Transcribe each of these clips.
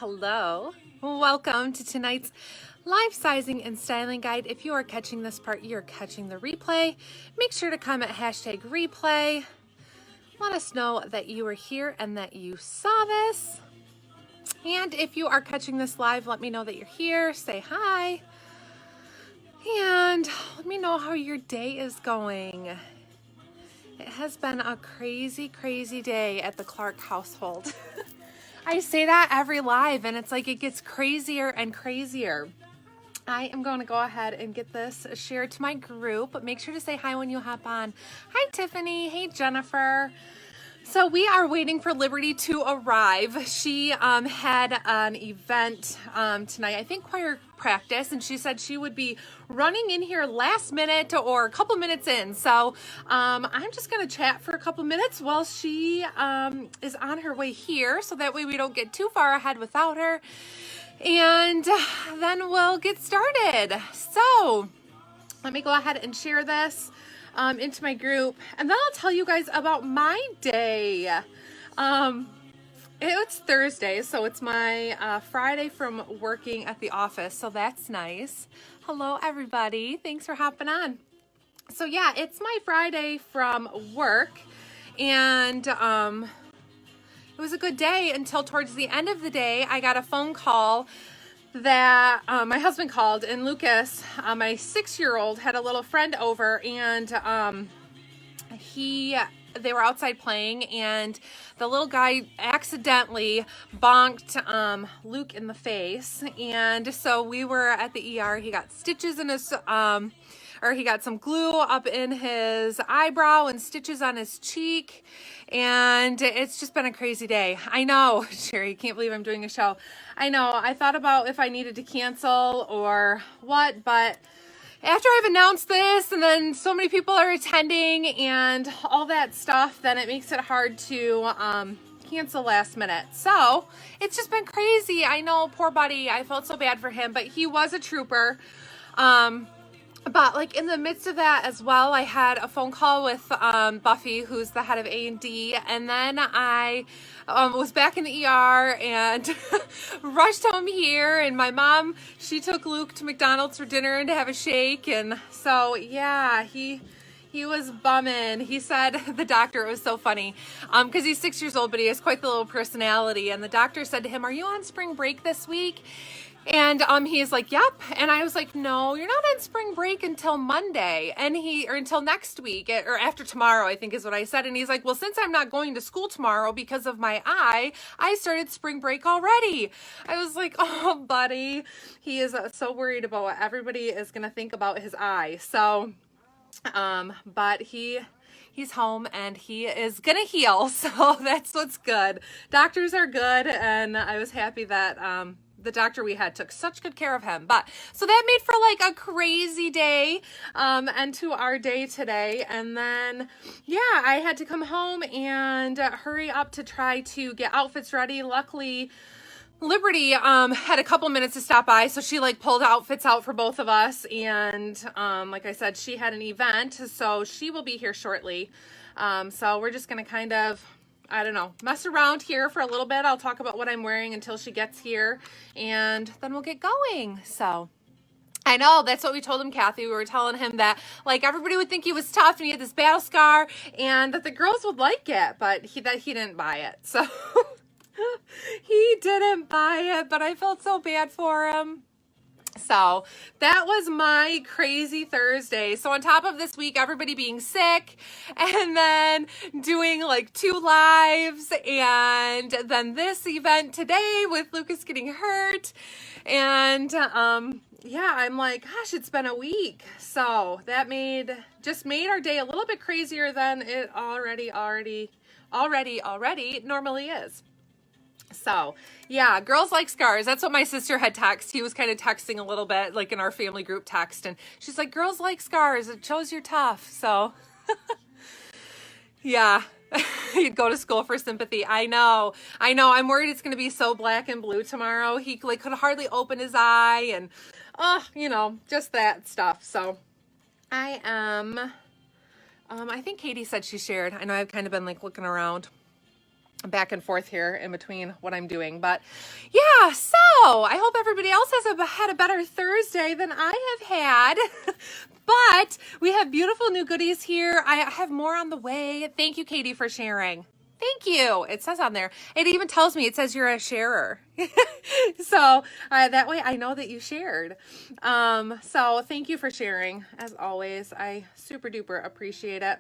Hello, welcome to tonight's live sizing and styling guide. If you are catching this part, you're catching the replay. Make sure to comment hashtag replay. Let us know that you were here and that you saw this. And if you are catching this live, let me know that you're here. Say hi. And let me know how your day is going. It has been a crazy, crazy day at the Clark household. I say that every live and it's like it gets crazier and crazier. I am going to go ahead and get this shared to my group. Make sure to say hi when you hop on. Hi, Tiffany. Hey, Jennifer. So we are waiting for Liberty to arrive. She had an event tonight, I think choir practice, and she said she would be running in here last minute or a couple minutes in. So I'm just going to chat for a couple minutes while she is on her way here, so that way we don't get too far ahead without her. And then we'll get started. So let me go ahead and share this into my group, and then I'll tell you guys about my day. It's Thursday, so it's my Friday from working at the office, so that's nice. Hello, everybody. Thanks for hopping on. So yeah, it's my Friday from work, and it was a good day until towards the end of the day, I got a phone call that my husband called, and Lucas, my 6-year-old, had a little friend over, and they were outside playing, and the little guy accidentally bonked Luke in the face, and so we were at the ER. He got stitches in his he got some glue up in his eyebrow and stitches on his cheek, and it's just been a crazy day. I know, Sherry, can't believe I'm doing a show. I know, I thought about if I needed to cancel or what, but after I've announced this and then so many people are attending and all that stuff, then it makes it hard to cancel last minute. So it's just been crazy. I know, poor buddy. I felt so bad for him, but he was a trooper. But like in the midst of that as well, I had a phone call with Buffy, who's the head of A&D, and then I was back in the ER and rushed home here, and my mom, she took Luke to McDonald's for dinner and to have a shake, and so yeah, he was bumming. He said, the doctor, it was so funny, because he's 6 years old, but he has quite the little personality, and the doctor said to him, "Are you on spring break this week?" And he's like, "Yep." And I was like, "No, you're not on spring break until Monday." Or until next week, or after tomorrow, I think is what I said. And he's like, "Well, since I'm not going to school tomorrow because of my eye, I started spring break already." I was like, "Oh, buddy." He is so worried about what everybody is going to think about his eye. So, but he's home and he is gonna heal. So that's what's good. Doctors are good. And I was happy that, the doctor we had took such good care of him. But so that made for like a crazy day, and to our day today. And then, yeah, I had to come home and hurry up to try to get outfits ready. Luckily, Liberty had a couple minutes to stop by, so she like pulled outfits out for both of us. And like I said, she had an event, so she will be here shortly. So we're just gonna kind of, I don't know, mess around here for a little bit. I'll talk about what I'm wearing until she gets here, and then we'll get going. So I know, that's what we told him, Kathy. We were telling him that like everybody would think he was tough and he had this battle scar, and that the girls would like it, but he didn't buy it. So he didn't buy it, but I felt so bad for him. So that was my crazy Thursday. So on top of this week, everybody being sick, and then doing like 2 lives, and then this event today with Lucas getting hurt. And yeah, I'm like, gosh, it's been a week. So that just made our day a little bit crazier than it already normally is. So yeah, girls like scars. That's what my sister had texted. He was kind of texting a little bit like in our family group text, and she's like, "Girls like scars. It shows you're tough." So yeah, he'd go to school for sympathy. I know. I'm worried it's going to be so black and blue tomorrow. He like could hardly open his eye, and just that stuff. So I am, I think Katie said she shared. I know I've kind of been like looking around. back and forth here in between what I'm doing. But yeah, so I hope everybody else has had a better Thursday than I have had. But we have beautiful new goodies here. I have more on the way. Thank you, Katie, for sharing. Thank you. It says on there. It even tells me, it says you're a sharer. So that way I know that you shared. So thank you for sharing. As always, I super duper appreciate it.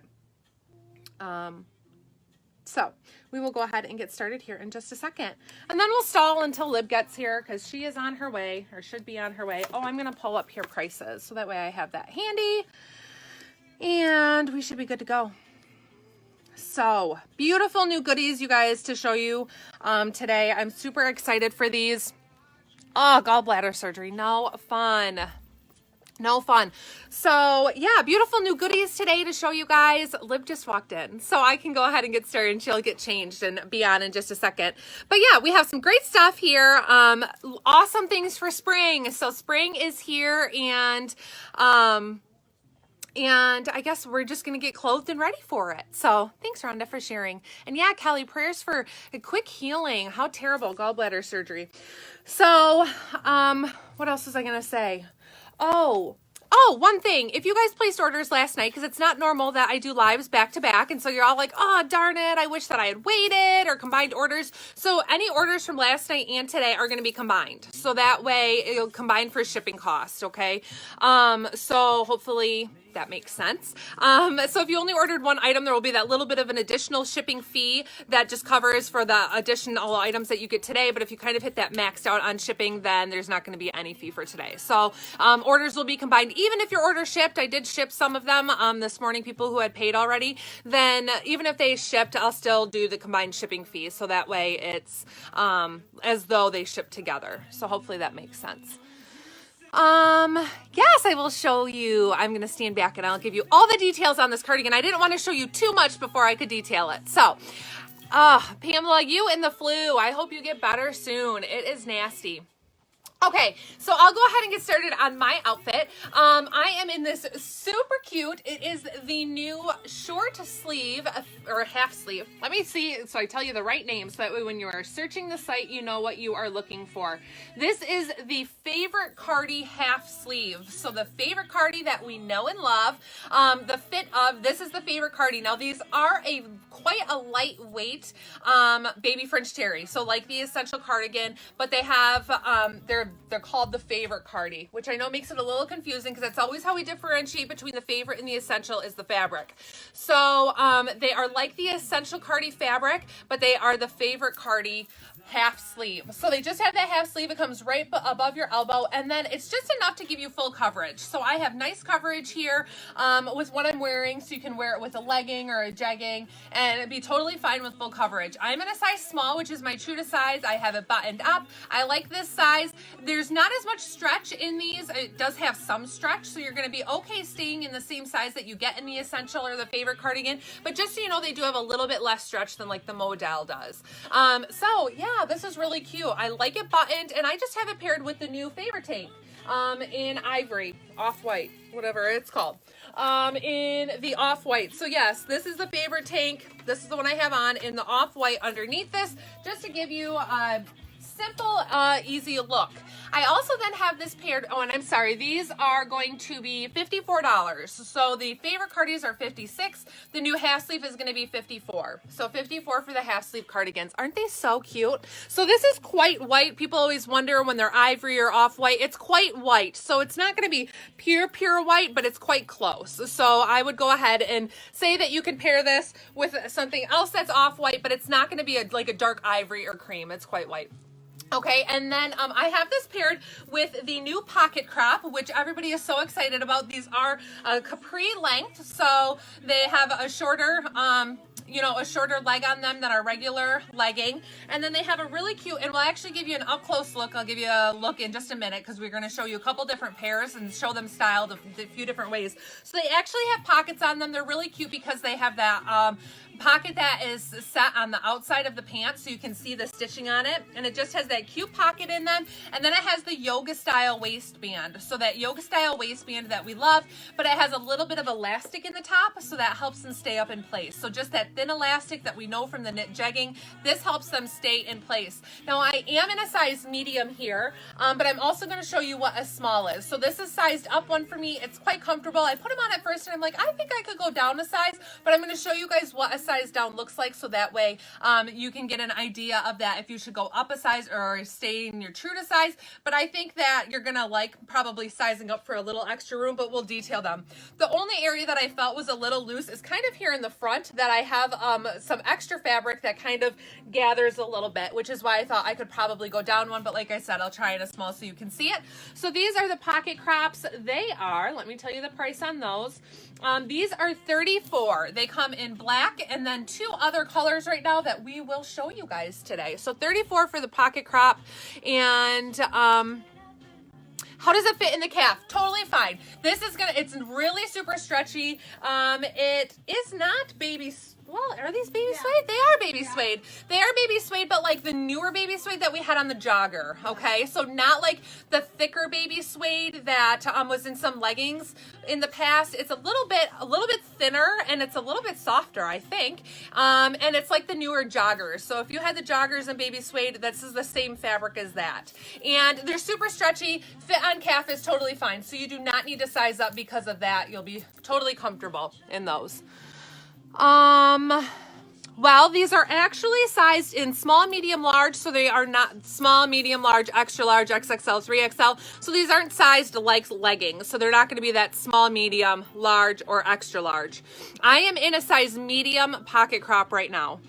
So we will go ahead and get started here in just a second. And then we'll stall until Lib gets here because she is on her way, or should be on her way. Oh, I'm going to pull up here prices so that way I have that handy. And we should be good to go. So beautiful new goodies, you guys, to show you today. I'm super excited for these. Oh, gallbladder surgery. No fun. No fun. So yeah, beautiful new goodies today to show you guys. Lib just walked in, so I can go ahead and get started and she'll get changed and be on in just a second. But yeah, we have some great stuff here. Awesome things for spring. So spring is here, and I guess we're just going to get clothed and ready for it. So thanks, Rhonda, for sharing. And yeah, Kelly, prayers for a quick healing. How terrible, gallbladder surgery. So what else was I going to say? Oh, one thing. If you guys placed orders last night, because it's not normal that I do lives back to back, and so you're all like, oh, darn it, I wish that I had waited, or combined orders. So any orders from last night and today are going to be combined. So that way it'll combine for shipping costs, okay? So hopefully that makes sense. So if you only ordered one item, there will be that little bit of an additional shipping fee that just covers for the additional items that you get today. But if you kind of hit that maxed out on shipping, then there's not going to be any fee for today. So orders will be combined. Even if your order shipped, I did ship some of them this morning, people who had paid already, then even if they shipped, I'll still do the combined shipping fee. So that way it's as though they shipped together. So hopefully that makes sense. Yes, I will show you. I'm going to stand back and I'll give you all the details on this cardigan. I didn't want to show you too much before I could detail it. So, Pamela, you and the flu, I hope you get better soon. It is nasty. Okay, so I'll go ahead and get started on my outfit. I am in this super cute, it is the new short sleeve, or half sleeve. Let me see, so I tell you the right name, so that way when you are searching the site, you know what you are looking for. This is the favorite Cardi half sleeve. So the favorite Cardi that we know and love, the fit of, this is the favorite Cardi. Now these are quite a lightweight baby French terry. So like the essential cardigan, but they have, they're called the favorite Cardi, which I know makes it a little confusing because that's always how we differentiate between the favorite and the essential is the fabric. So they are like the essential Cardi fabric, but they are the favorite Cardi half sleeve. So they just have that half sleeve. It comes right above your elbow, and then it's just enough to give you full coverage. So I have nice coverage here with what I'm wearing, so you can wear it with a legging or a jegging, and it'd be totally fine with full coverage. I'm in a size small, which is my true to size. I have it buttoned up. I like this size. There's not as much stretch in these. It does have some stretch, so you're going to be okay staying in the same size that you get in the essential or the favorite cardigan, but just so you know, they do have a little bit less stretch than like the modal does. So yeah, this is really cute. I like it buttoned, and I just have it paired with the new favorite tank in ivory, off-white, whatever it's called, in the off-white. So yes, this is the favorite tank. This is the one I have on in the off-white underneath this, just to give you a simple, easy look. I also then have this paired, oh, and I'm sorry, these are going to be $54. So the favorite Cardis are $56. The new half sleeve is going to be $54. So $54 for the half sleeve cardigans. Aren't they so cute? So this is quite white. People always wonder when they're ivory or off-white. It's quite white. So it's not going to be pure white, but it's quite close. So I would go ahead and say that you can pair this with something else that's off-white, but it's not going to be like a dark ivory or cream. It's quite white. Okay, and then I have this paired with the new pocket crop, which everybody is so excited about. These are capri length, so they have a shorter, a shorter leg on them than our regular legging. And then they have a really cute, and we'll actually give you an up-close look. I'll give you a look in just a minute because we're going to show you a couple different pairs and show them styled a few different ways. So they actually have pockets on them. They're really cute because they have that pocket that is set on the outside of the pants so you can see the stitching on it, and it just has that cute pocket in them, and then it has the yoga style waistband, so that yoga style waistband that we love, but it has a little bit of elastic in the top, so that helps them stay up in place. So just that thin elastic that we know from the knit jegging, this helps them stay in place. Now I am in a size medium here, but I'm also going to show you what a small is. So this is sized up one for me. It's quite comfortable. I put them on at first and I'm like, I think I could go down a size, but I'm going to show you guys what a size down looks like, so that way you can get an idea of that, if you should go up a size or stay in your true to size. But I think that you're gonna like probably sizing up for a little extra room, but we'll detail them. The only area that I felt was a little loose is kind of here in the front, that I have some extra fabric that kind of gathers a little bit, which is why I thought I could probably go down one, but like I said, I'll try in a small so you can see it. So these are the pocket crops. They are, let me tell you the price on those. These are $34. They come in black and then 2 other colors right now that we will show you guys today. So $34 for the pocket crop. And how does it fit in the calf? Totally fine. This is gonna, it's really super stretchy. It is not baby, well, are these baby suede? They are baby suede. They are baby suede, but like the newer baby suede that we had on the jogger, okay? So not like the thicker baby suede that was in some leggings in the past. It's a little bit thinner, and it's a little bit softer, I think. And it's like the newer joggers. So if you had the joggers and baby suede, this is the same fabric as that. And they're super stretchy. Fit on calf is totally fine. So you do not need to size up because of that. You'll be totally comfortable in those. Well, these are actually sized in small, medium, large, so they are not small, medium, large, extra large, XXL, 3XL. So these aren't sized like leggings, so they're not going to be that small, medium, large, or extra large. I am in a size medium pocket crop right now.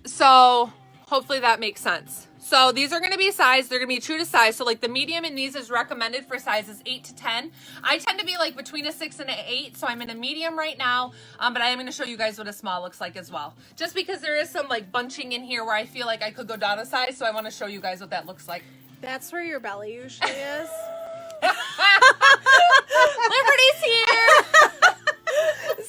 So hopefully that makes sense. So these are going to be sized, they're going to be true to size. So like the medium in these is recommended for sizes 8 to 10. I tend to be like between a 6 and an 8, so I'm in a medium right now, but I am going to show you guys what a small looks like as well. Just because there is some like bunching in here where I feel like I could go down a size, so I want to show you guys what that looks like. That's where your belly usually is. Liberty's here!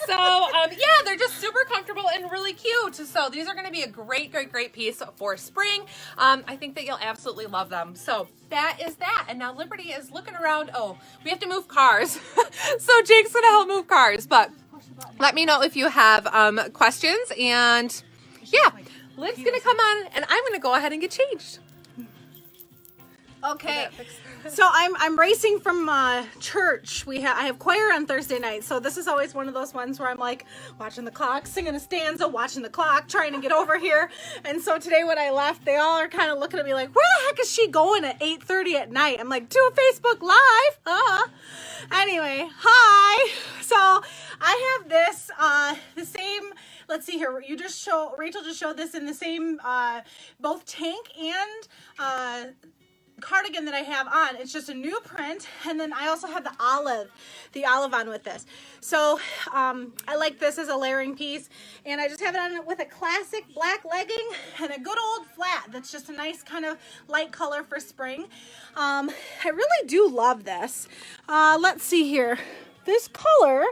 So, yeah, they're just super comfortable and really cute. So these are going to be a great, great, great piece for spring. I think that you'll absolutely love them. So that is that. And now Liberty is looking around. Oh, we have to move cars. So Jake's going to help move cars. But let me know if you have questions. And yeah, Liv's going to come on and I'm going to go ahead and get changed. Okay, so I'm racing from church. I have choir on Thursday night, so this is always one of those ones where I'm like watching the clock, singing a stanza, watching the clock, trying to get over here. And so today when I left, they all are kind of looking at me like, where the heck is she going at 8:30 at night? I'm like, to a Facebook Live. Anyway, hi. So I have this the same. Let's see here. Rachel just showed this in the same both tank and cardigan that I have on. It's just a new print, and then I also have the olive on with this. So I like this as a layering piece, and I just have it on with a classic black legging and a good old flat that's just a nice kind of light color for spring. I really do love this. Let's see here. This color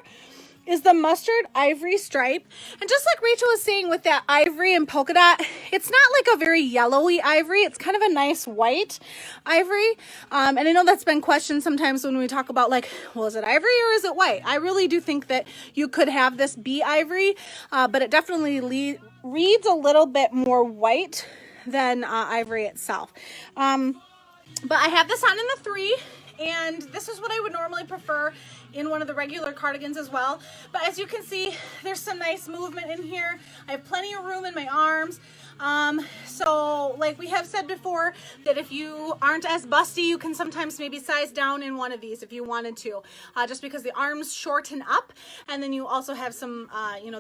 is the mustard ivory stripe, and just like Rachel was saying with that ivory and polka dot, it's not like a very yellowy ivory. It's kind of a nice white ivory, and I know that's been questioned sometimes when we talk about like, well, is it ivory or is it white? I really do think that you could have this be ivory, but it definitely reads a little bit more white than ivory itself. But I have this on in the 3, and this is what I would normally prefer in one of the regular cardigans as well. But as you can see, there's some nice movement in here. I have plenty of room in my arms. So like we have said before, that if you aren't as busty, you can sometimes maybe size down in one of these if you wanted to, just because the arms shorten up, and then you also have some,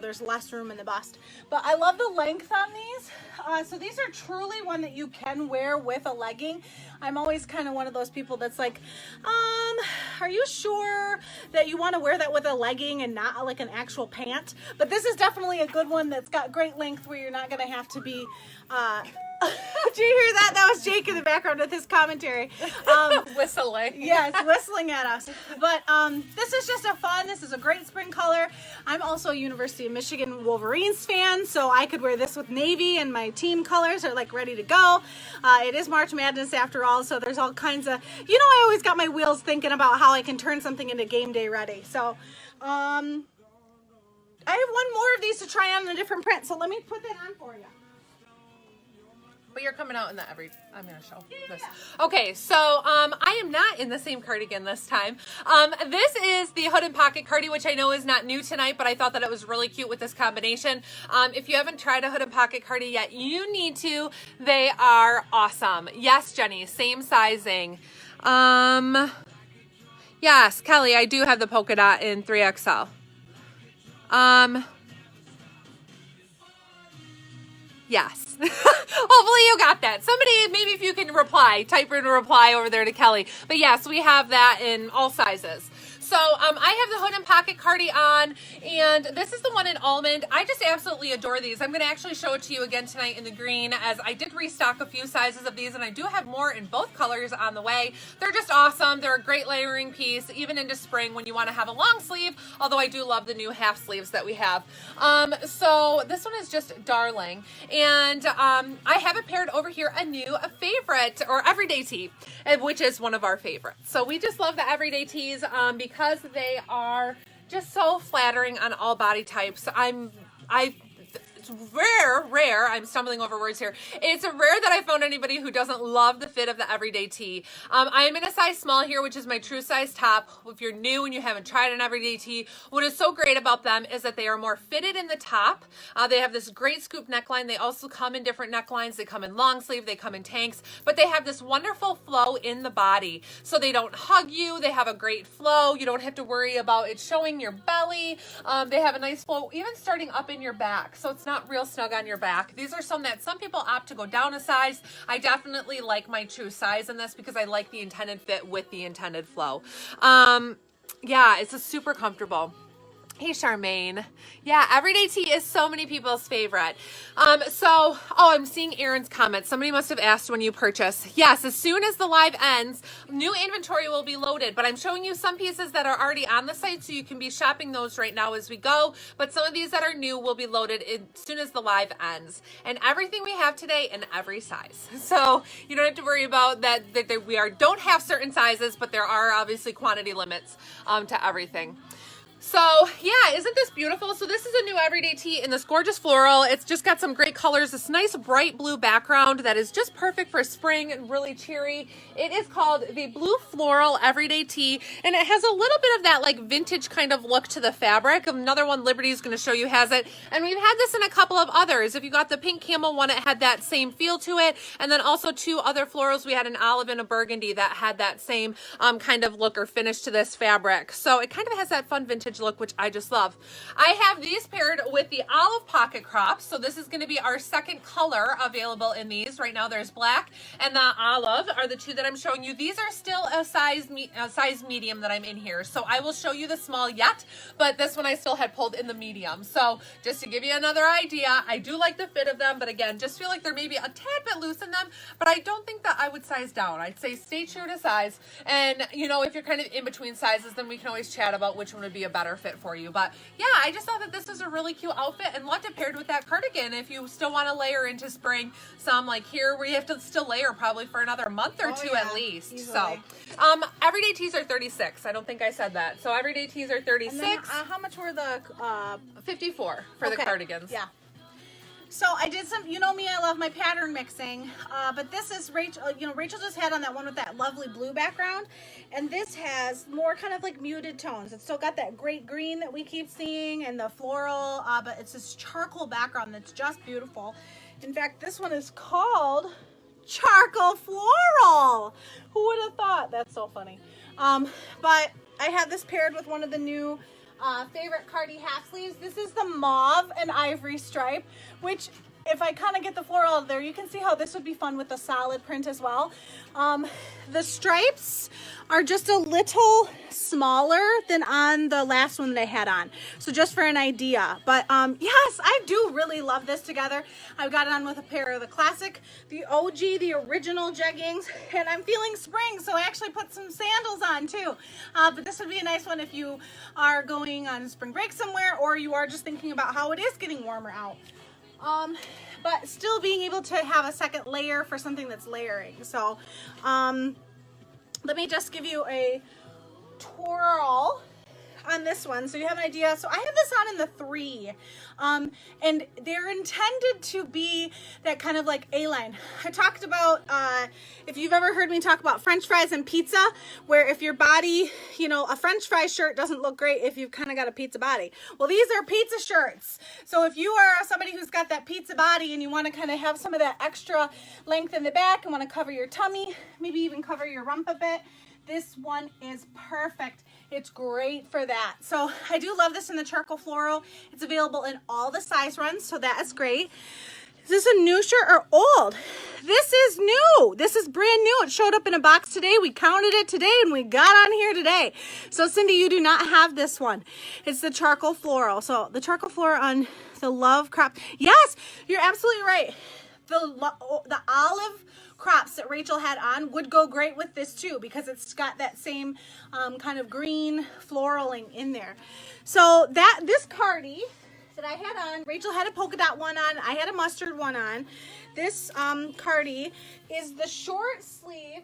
there's less room in the bust. But I love the length on these. So these are truly one that you can wear with a legging. I'm always kind of one of those people that's like, are you sure that you want to wear that with a legging and not like an actual pant? But this is definitely a good one that's got great length where you're not going to have to be Did you hear that? That was Jake in the background with his commentary. Whistling. Yes, whistling at us. But this is just this is a great spring color. I'm also a University of Michigan Wolverines fan, so I could wear this with navy, and my team colors are like ready to go. It is March Madness after all, so there's all kinds of, I always got my wheels thinking about how I can turn something into game day ready. So I have one more of these to try on in a different print, so let me put that on for you. But you're coming out in the I'm going to show this. Okay, so I am not in the same cardigan this time. This is the hood and pocket cardi, which I know is not new tonight, but I thought that it was really cute with this combination. If you haven't tried a hood and pocket cardi yet, you need to. They are awesome. Yes, Jenny, same sizing. Yes, Kelly, I do have the polka dot in 3XL. Yes. Hopefully you got that. Somebody, maybe if you can type in a reply over there to Kelly. But yes, we have that in all sizes. So I have the hood and pocket cardi on, and this is the one in almond. I just absolutely adore these. I'm going to actually show it to you again tonight in the green, as I did restock a few sizes of these, and I do have more in both colors on the way. They're just awesome. They're a great layering piece, even into spring when you want to have a long sleeve, although I do love the new half sleeves that we have. So this one is just darling, and I have it paired over here a favorite, or everyday tee, which is one of our favorites. So we just love the everyday tees because they are just so flattering on all body types. It's rare, I'm stumbling over words here. It's rare that I found anybody who doesn't love the fit of the everyday tee. I am in a size small here, which is my true size top. If you're new and you haven't tried an everyday tee, what is so great about them is that they are more fitted in the top. They have this great scoop neckline. They also come in different necklines. They come in long sleeve, they come in tanks, but they have this wonderful flow in the body. So they don't hug you. They have a great flow. You don't have to worry about it showing your belly. They have a nice flow, even starting up in your back. So it's not real snug on your back. These are some people opt to go down a size. I definitely like my true size in this because I like the intended fit with the intended flow. Yeah, it's a super comfortable. Hey, Charmaine. Yeah, everyday tee is so many people's favorite. I'm seeing Aaron's comment. Somebody must have asked when you purchase. Yes, as soon as the live ends, new inventory will be loaded, but I'm showing you some pieces that are already on the site, so you can be shopping those right now as we go, but some of these that are new will be loaded as soon as the live ends. And everything we have today in every size. So you don't have to worry about that we don't have certain sizes, but there are obviously quantity limits to everything. So yeah, isn't this beautiful? So this is a new everyday tee in this gorgeous floral. It's just got some great colors, this nice bright blue background that is just perfect for spring and really cheery. It is called the Blue Floral Everyday Tee, and it has a little bit of that like vintage kind of look to the fabric. Another one Liberty is going to show you has it, and we've had this in a couple of others. If you got the pink camel one, it had that same feel to it, and then also two other florals. We had an olive and a burgundy that had that same kind of look or finish to this fabric. So it kind of has that fun vintage look, which I just love. I have these paired with the olive pocket crops. So this is going to be our second color available in these. Right now there's black and the olive are the two that I'm showing you. These are still a size medium that I'm in here. So I will show you the small yet, but this one I still had pulled in the medium. So just to give you another idea, I do like the fit of them, but again, just feel like there may be a tad bit loose in them, but I don't think that I would size down. I'd say stay true to size. And if you're kind of in between sizes, then we can always chat about which one would be a better fit for you. But yeah, I just thought that this is a really cute outfit and loved it paired with that cardigan if you still want to layer into spring. Some like here where you have to still layer probably for another month or two at least. Easily. So everyday tees are $36. I don't think I said that. So everyday tees are $36. And then, how much were the $54 for the cardigans. Yeah. So I did some, me, I love my pattern mixing, but this is Rachel, Rachel just had on that one with that lovely blue background, and this has more kind of like muted tones. It's still got that great green that we keep seeing and the floral, but it's this charcoal background that's just beautiful. In fact, this one is called Charcoal Floral. Who would have thought? That's so funny. But I have this paired with one of the new favorite Cardi half sleeves. This is the mauve and ivory stripe, which if I kind of get the floral out there, you can see how this would be fun with the solid print as well. The stripes are just a little smaller than on the last one that I had on. So just for an idea. But yes, I do really love this together. I've got it on with a pair of the classic, the OG, the original jeggings, and I'm feeling spring, so I actually put some sandals on too. But this would be a nice one if you are going on spring break somewhere, or you are just thinking about how it is getting warmer out. But still being able to have a second layer for something that's layering. So let me just give you a twirl on this one so you have an idea. So I have this on in the 3, and they're intended to be that kind of like A-line. I talked about, if you've ever heard me talk about French fries and pizza, where if your body, you know, a French fry shirt doesn't look great if you've kind of got a pizza body. Well, these are pizza shirts. So if you are somebody who's got that pizza body and you want to kind of have some of that extra length in the back and want to cover your tummy, maybe even cover your rump a bit, this one is perfect. It's great for that. So I do love this in the charcoal floral. It's available in all the size runs, so that is great. Is this a new shirt or old? This is new. This is brand new. It showed up in a box today. We counted it today and we got on here today. So Cindy, you do not have this one. It's the charcoal floral. So the charcoal floral on the love crop. Yes, you're absolutely right. The olive crops that Rachel had on would go great with this too, because it's got that same kind of green floraling in there. So this Cardi that I had on, Rachel had a polka dot one on, I had a mustard one on. This Cardi is the short sleeve,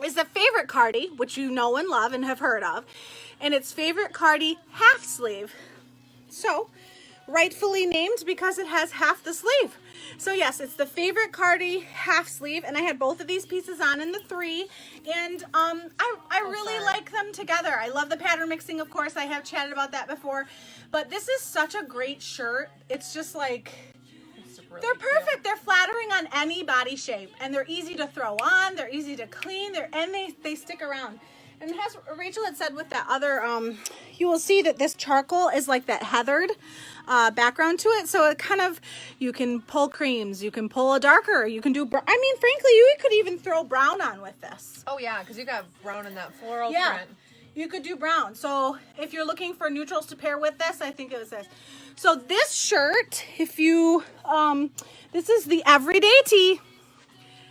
is the favorite Cardi, which you know and love and have heard of, and it's favorite Cardi half sleeve. So rightfully named because it has half the sleeve. So yes, it's the favorite Cardi half sleeve, and I had both of these pieces on in the 3, and I really like them together. I love the pattern mixing, of course. I have chatted about that before, but this is such a great shirt. It's just like, they're perfect. Cute. They're flattering on any body shape, and they're easy to throw on. They're easy to clean. They stick around. And as Rachel had said with that other, you will see that this charcoal is like that heathered background to it. So it kind of, you can pull creams, you can pull a darker, you can do, I mean, frankly, you could even throw brown on with this. Oh yeah, because you got brown in that floral print. You could do brown. So if you're looking for neutrals to pair with this, I think it was this. So this shirt, if you, this is the everyday tee.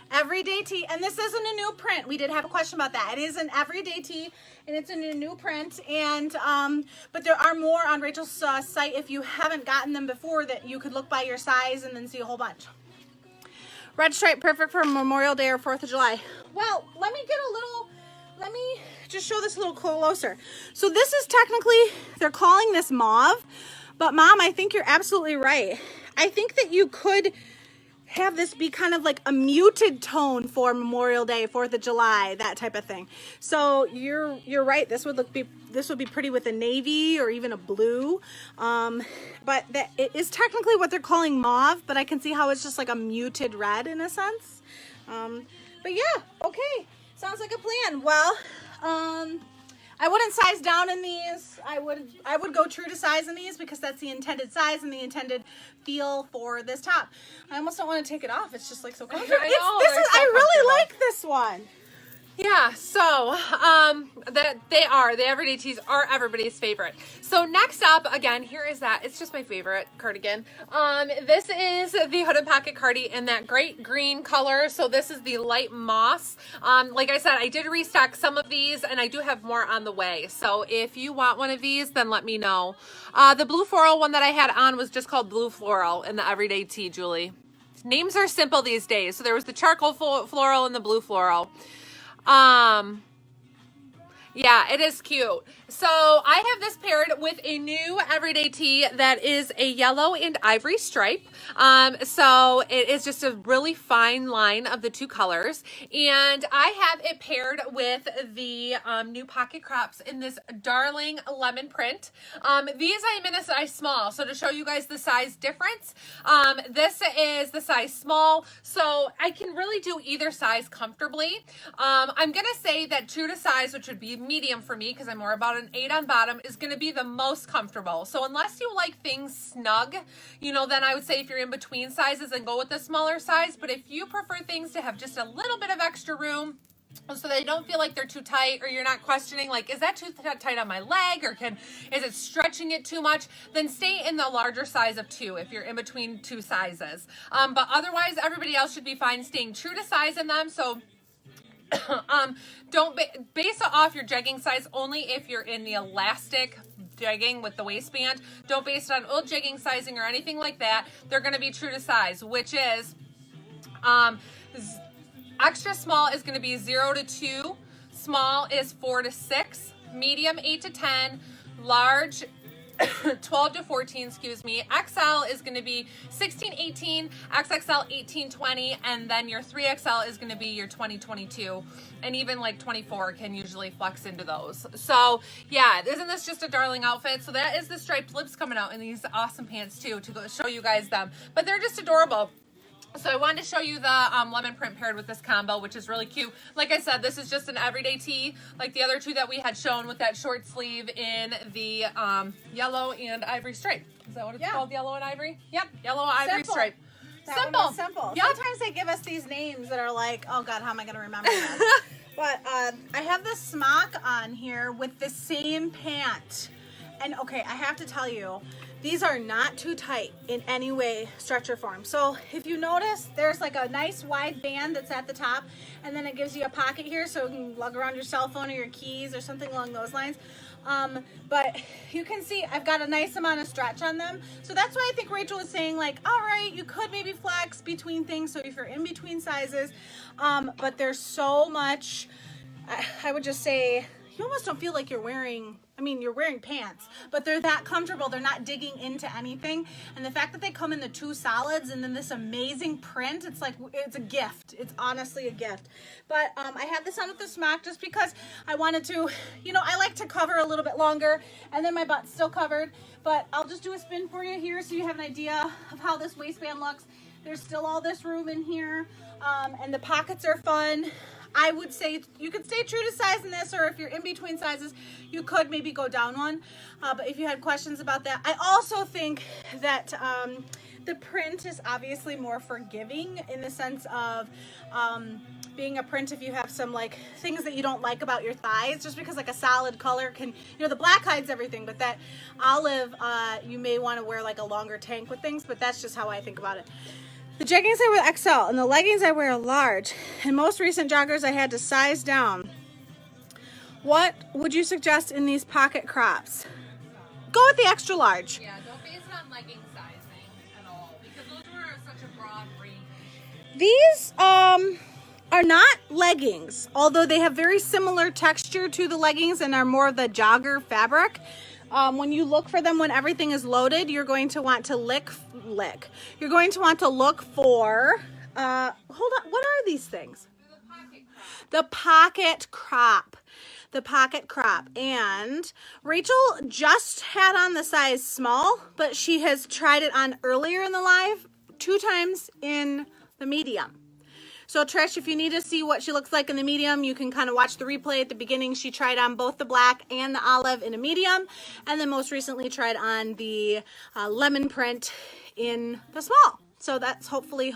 Everyday tee, and this isn't a new print. We did have a question about that. It is an everyday tee, and it's in a new print. And but there are more on Rachel's site if you haven't gotten them before, that you could look by your size and then see a whole bunch. Red stripe, perfect for Memorial Day or 4th of July. Well, let me just show this a little closer. So this is technically, they're calling this mauve, but Mom, I think you're absolutely right. I think that you could have this be kind of like a muted tone for Memorial Day, 4th of July, that type of thing. So you're right. This would be pretty with a navy or even a blue. But it is technically what they're calling mauve, but I can see how it's just like a muted red in a sense. But yeah, okay. Sounds like a plan. Well, I wouldn't size down in these. I would go true to size in these because that's the intended size and the intended feel for this top. I almost don't want to take it off. It's just like so comfortable. I really like this one. Yeah, so the everyday tees are everybody's favorite. So next up, again, here is that. It's just my favorite cardigan. This is the hooded pocket cardi in that great green color. So this is the light moss. Like I said, I did restock some of these, and I do have more on the way. So if you want one of these, then let me know. The blue floral one that I had on was just called blue floral in the everyday tee, Julie. Names are simple these days. So there was the charcoal floral and the blue floral. Yeah, it is cute. So I have this paired with a new everyday tee that is a yellow and ivory stripe. So it is just a really fine line of the two colors. And I have it paired with the new pocket crops in this darling lemon print. These I'm in a size small. So to show you guys the size difference, this is the size small. So I can really do either size comfortably. I'm going to say that true to size, which would be medium for me, because I'm more about an 8 on bottom, is going to be the most comfortable. So unless you like things snug, you know, then I would say if you're in between sizes, and go with the smaller size. But if you prefer things to have just a little bit of extra room, so they don't feel like they're too tight, or you're not questioning like, is that too tight on my leg, or is it stretching it too much, then stay in the larger size of 2 if you're in between 2 sizes. But otherwise, everybody else should be fine staying true to size in them. So don't base it off your jegging size only if you're in the elastic jegging with the waistband. Don't base it on old jegging sizing or anything like that. They're going to be true to size, which is extra small is going to be 0 to 2, small is 4 to 6, medium 8 to 10, large 12 to 14, excuse me. XL is going to be 16, 18, XXL 18, 20, and then your 3XL is going to be your 20, 22, and even like 24 can usually flex into those. So yeah, isn't this just a darling outfit? So that is the striped lips coming out in these awesome pants too, to go show you guys them. But they're just adorable. So I wanted to show you the lemon print paired with this combo, which is really cute. Like I said, this is just an everyday tee, like the other two that we had shown with that short sleeve in the yellow and ivory stripe. Is that what it's called, yellow and ivory? Yep, yellow ivory stripe. Simple. Simple. Yep. Sometimes they give us these names that are like, oh God, how am I going to remember this? But I have this smock on here with the same pant. And okay, I have to tell you, these are not too tight in any way, stretch or form. So if you notice, there's like a nice wide band that's at the top, and then it gives you a pocket here so you can lug around your cell phone or your keys or something along those lines. But you can see I've got a nice amount of stretch on them. So that's why I think Rachel was saying like, all right, you could maybe flex between things. So if you're in between sizes, but there's so much, I would just say, you almost don't feel like you're wearing, I mean, you're wearing pants, but they're that comfortable. They're not digging into anything. And the fact that they come in the 2 solids and then this amazing print, it's like, it's a gift. It's honestly a gift. But I had this on with the smock just because I wanted to, you know, I like to cover a little bit longer, and then my butt's still covered. But I'll just do a spin for you here so you have an idea of how this waistband looks. There's still all this room in here, and the pockets are fun. I would say you could stay true to size in this, or if you're in between sizes, you could maybe go down one. But if you had questions about that, I also think that the print is obviously more forgiving in the sense of being a print if you have some like things that you don't like about your thighs, just because like a solid color can, you know, the black hides everything, but that olive, you may want to wear like a longer tank with things, but that's just how I think about it. The jeggings I wear XL, and the leggings I wear large. In most recent joggers, I had to size down. What would you suggest in these pocket crops? Go with the extra large. Yeah, don't base it on legging sizing at all, because those are such a broad range. These are not leggings, although they have very similar texture to the leggings and are more of the jogger fabric. When you look for them when everything is loaded, you're going to want to You're going to want to look for, hold on, what are these things? The pocket crop. The pocket crop. And Rachel just had on the size small, but she has tried it on earlier in the live 2 times in the medium. So Trish, if you need to see what she looks like in the medium, you can kind of watch the replay at the beginning. She tried on both the black and the olive in a medium, and then most recently tried on the lemon print in the small. So that's hopefully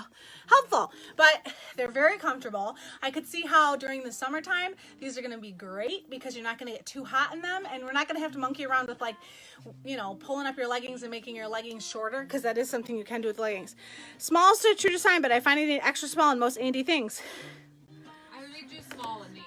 helpful, but they're very comfortable. I could see how during the summertime, these are going to be great because you're not going to get too hot in them, and we're not going to have to monkey around with like, you know, pulling up your leggings and making your leggings shorter, because that is something you can do with leggings. Small still true to size, but I find it need extra small in most Andy things. I would do small in these.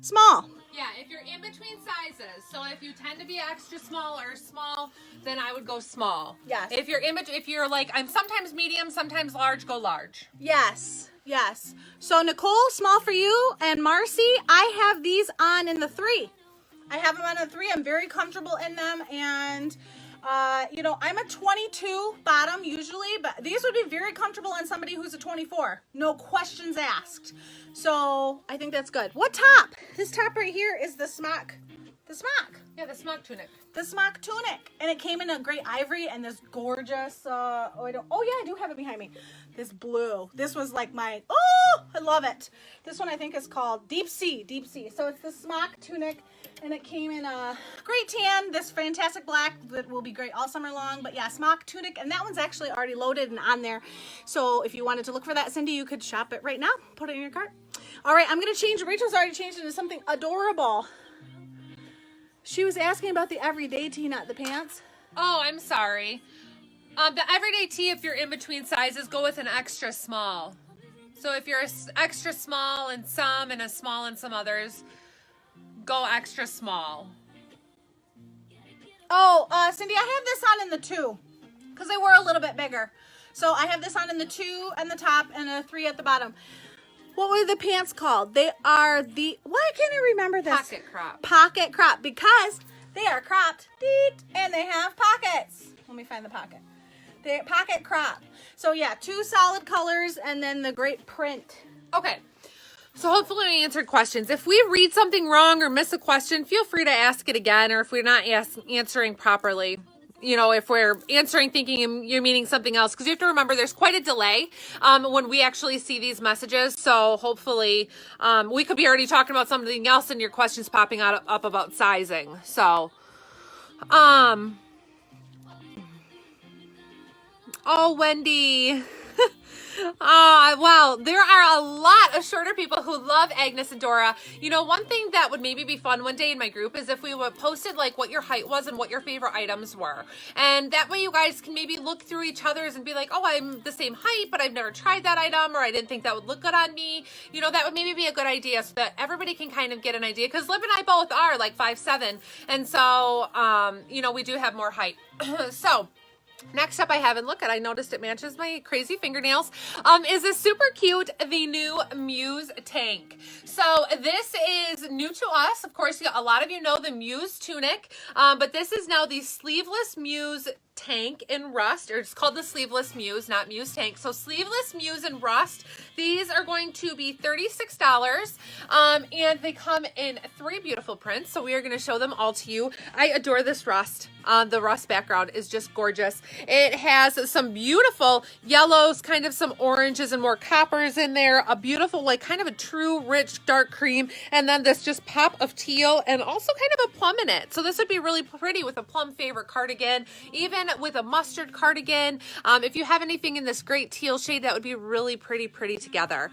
Small. Yeah, if you're in between sizes, so if you tend to be extra small or small, then I would go small. Yes. If you're if you're like, I'm sometimes medium, sometimes large, go large. Yes, yes. So Nicole, small for you, and Marcy, I have these on in the 3. I have them on a 3. I'm very comfortable in them, and you know, I'm a 22 bottom usually, but these would be very comfortable on somebody who's a 24. No questions asked. So I think that's good. What top? This top right here is the smock. The smock. Yeah, the smock tunic. The smock tunic, and it came in a great ivory and this gorgeous oh yeah, I do have it behind me, this blue. This was like my, oh, I love it. This one I think is called deep sea. So it's the smock tunic, and it came in a great tan, this fantastic black that will be great all summer long. But yeah, smock tunic, and that one's actually already loaded and on there, so if you wanted to look for that, Cindy, you could shop it right now, put it in your cart. All right, I'm gonna change. Rachel's already changed into something adorable. She was asking about the everyday tee, not the pants. Oh, I'm sorry. The everyday tee, if you're in between sizes, go with an extra small. So if you're extra small in some and a small in some others, go extra small. Oh, Cindy, I have this on in the 2 because they were a little bit bigger. So I have this on in the 2 on the top and a 3 at the bottom. What were the pants called? They are the, why can't I remember this? Pocket crop. Pocket crop, because they are cropped, and they have pockets. Let me find the pocket. They're pocket crop. So yeah, 2 solid colors and then the great print. Okay. So hopefully we answered questions. If we read something wrong or miss a question, feel free to ask it again, or if we're not answering properly, you know, if we're answering thinking you're meaning something else, because you have to remember there's quite a delay when we actually see these messages. So hopefully we could be already talking about something else and your question's popping up about sizing. So, oh, Wendy. Well, there are a lot of shorter people who love Agnes and Dora. You know, one thing that would maybe be fun one day in my group is if we would posted like what your height was and what your favorite items were. And that way you guys can maybe look through each other's and be like, oh, I'm the same height, but I've never tried that item, or I didn't think that would look good on me. You know, that would maybe be a good idea so that everybody can kind of get an idea. Because Liv and I both are like 5'7". And so, you know, we do have more height. So, next up I have, and look at, I noticed it matches my crazy fingernails, is this super cute, the new Muse tank. So this is new to us. Of course, a lot of you know the Muse tunic, but this is now the sleeveless Muse tank in rust, or it's called the Sleeveless Muse, not Muse tank. So Sleeveless Muse in rust. These are going to be $36, and they come in 3 beautiful prints. So we are going to show them all to you. I adore this rust. The rust background is just gorgeous. It has some beautiful yellows, kind of some oranges and more coppers in there. A beautiful, like kind of a true rich dark cream, and then this just pop of teal and also kind of a plum in it. So this would be really pretty with a plum favorite cardigan, even with a mustard cardigan. If you have anything in this great teal shade, that would be really pretty together.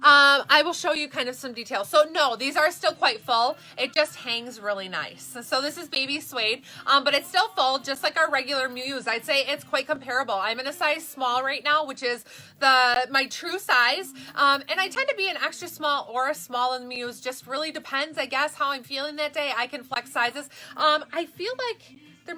I will show you kind of some details. So no, these are still quite full. It just hangs really nice. So this is baby suede, but it's still full, just like our regular Muse. I'd say it's quite comparable. I'm in a size small right now, which is my true size. And I tend to be an extra small or a small in the Muse. Just really depends, I guess, how I'm feeling that day. I can flex sizes. I feel like they're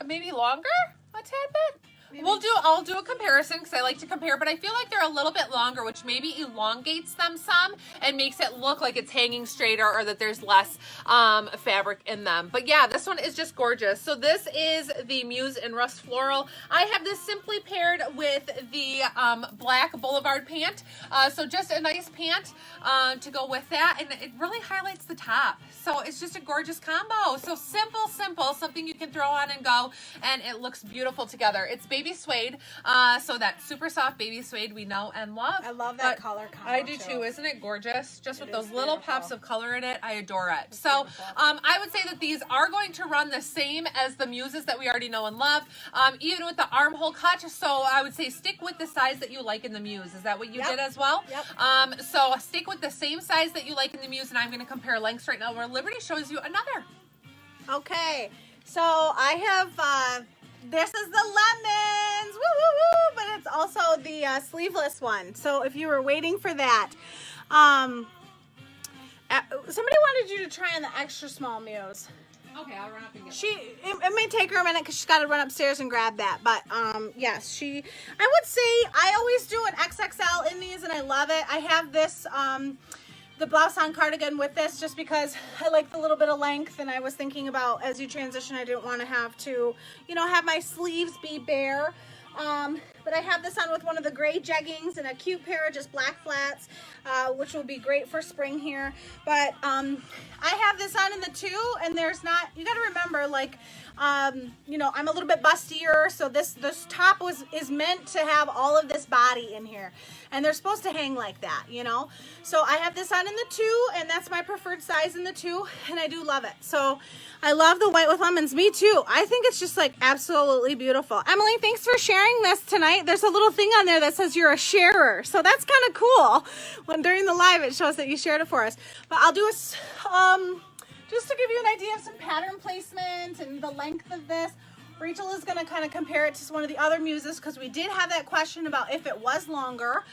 maybe longer, a tad bit. I'll do a comparison because I like to compare, but I feel like they're a little bit longer, which maybe elongates them some and makes it look like it's hanging straighter or that there's less fabric in them. But yeah, this one is just gorgeous. So this is the Muse in Rust Floral. I have this simply paired with the black Boulevard pant. So just a nice pant to go with that, and it really highlights the top. So it's just a gorgeous combo. So simple, something you can throw on and go, and it looks beautiful together. It's baby suede, so that super soft baby suede we know and love. I love that color combo. I do too. Isn't it gorgeous? Just with those little pops of color in it, I adore it. So I would say that these are going to run the same as the Muses that we already know and love, even with the armhole cut. So I would say stick with the size that you like in the Muse. Is that what you did as well? Yep. So stick with the same size that you like in the Muse, and I'm going to compare lengths right now where Liberty shows you another. Okay, so I have this is the lemons, woo, woo, woo, but it's also the sleeveless one. So if you were waiting for that, somebody wanted you to try on the extra small Muse. Okay, I'll run up and get it may take her a minute because she's got to run upstairs and grab that. But yes, I would say I always do an XXL in these, and I love it. I have this the blouse on cardigan with this just because I like the little bit of length, and I was thinking about as you transition, I didn't want to have to, you know, have my sleeves be bare. But But I have this on with one of the gray jeggings and a cute pair of just black flats, which will be great for spring here. But I have this on in the 2, and there's not, you got to remember, like, you know, I'm a little bit bustier, so this top is meant to have all of this body in here, and they're supposed to hang like that, you know. So I have this on in the 2, and that's my preferred size in the 2, and I do love it. So I love the white with lemons. Me too. I think it's just like absolutely beautiful. Emily, thanks for sharing this tonight. There's a little thing on there that says you're a sharer, so that's kind of cool. When during the live it shows that you shared it for us. But I'll do a just to give you an idea of some pattern placement and the length of this. Rachel is going to kind of compare it to one of the other Muses, because we did have that question about if it was longer.